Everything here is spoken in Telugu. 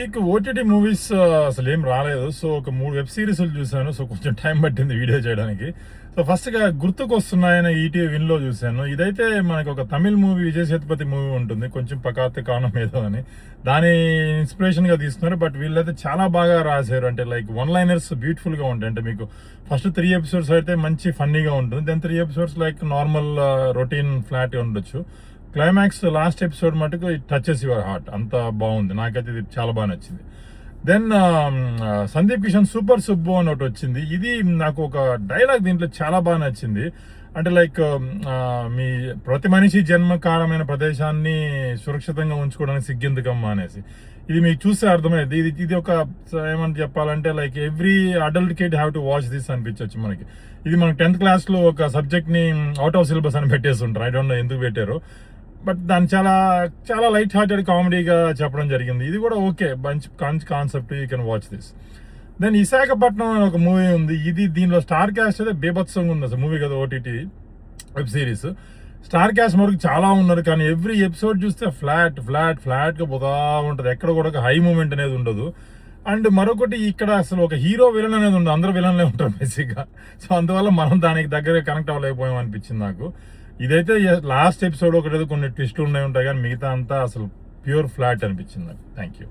మీకు ఓటీటీ మూవీస్ అసలు ఏం రాలేదు. సో ఒక 3 వెబ్ సిరీస్లు చూశాను. సో కొంచెం టైం పట్టింది వీడియో చేయడానికి. సో ఫస్ట్‌గా గుర్తుకొస్తున్నాయని ఈటీవీ విన్‌లో చూశాను. ఇదైతే మనకు ఒక తమిళ్ మూవీ, విజయ్ సేతుపతి మూవీ ఉంటుంది. కొంచెం పకాత్ కానం ఏదో అని. దాని ఇన్స్పిరేషన్‌గా తీసుకున్నారు. బట్ వీళ్ళైతే చాలా బాగా రాశారు. అంటే లైక్ వన్ లైనర్స్ బ్యూటిఫుల్‌గా ఉంటాయి. అంటే మీకు ఫస్ట్ 3 ఎపిసోడ్స్ అయితే మంచి ఫన్నీగా ఉంటుంది. Then 3 episodes like normal routine ఫ్లాట్‌గా ఉండొచ్చు. క్లైమాక్స్ లాస్ట్ ఎపిసోడ్ మటుకు ఇట్ టచెస్ యువర్ హార్ట్. అంత బాగుంది. నాకైతే ఇది చాలా బాగా నచ్చింది. దెన్ సందీప్ కిషన్ సూపర్ సుబ్బు అని ఒకటి వచ్చింది. ఇది నాకు ఒక డైలాగ్ దీంట్లో చాలా బాగా నచ్చింది. అంటే లైక్ మీ ప్రతి మనిషి జన్మకారమైన ప్రదేశాన్ని సురక్షితంగా ఉంచుకోవడానికి సిగ్గెందుకమ్మా అనేసి. ఇది మీకు చూస్తే అర్థమైంది. ఇది ఒక ఏమని చెప్పాలంటే like every adult kid have to watch this అనిపించవచ్చు మనకి. ఇది మనకి 10th క్లాస్లో ఒక సబ్జెక్ట్ని అవుట్ ఆఫ్ సిలబస్ అని పెట్టేస్తుంటారు. ఐ డోంట్ నో ఎందుకు పెట్టారు. బట్ దాన్ని చాలా చాలా లైట్ హార్టెడ్ కామెడీగా చెప్పడం జరిగింది. ఇది కూడా ఓకే, మంచి concept, you can watch this. Then Visakhapatnam అని ఒక మూవీ ఉంది. దీనిలో స్టార్ క్యాస్ట్ అయితే బీభత్సంగా ఉంది. అసలు మూవీ కదా, OTT web series. Star cast వరకు చాలా ఉన్నారు, కానీ ఎవ్రీ ఎపిసోడ్ చూస్తే ఫ్లాట్గా పోతా ఉంటుంది. ఎక్కడ కూడా హై మూమెంట్ అనేది ఉండదు. అండ్ మరొకటి, ఇక్కడ అసలు ఒక హీరో విలన్ అనేది ఉండదు, అందరూ విలన్లే ఉంటారు బేసిక్గా. సో అందువల్ల మనం దానికి దగ్గరగా కనెక్ట్ అవ్వలేకపోయాం అనిపించింది నాకు. ఇదైతే లాస్ట్ ఎపిసోడ్ ఒకటి కొన్ని ట్విస్టులు ఉంటాయి, కానీ మిగతా అంతా అసలు ప్యూర్ ఫ్లాట్ అనిపించింది నాకు. Thank you.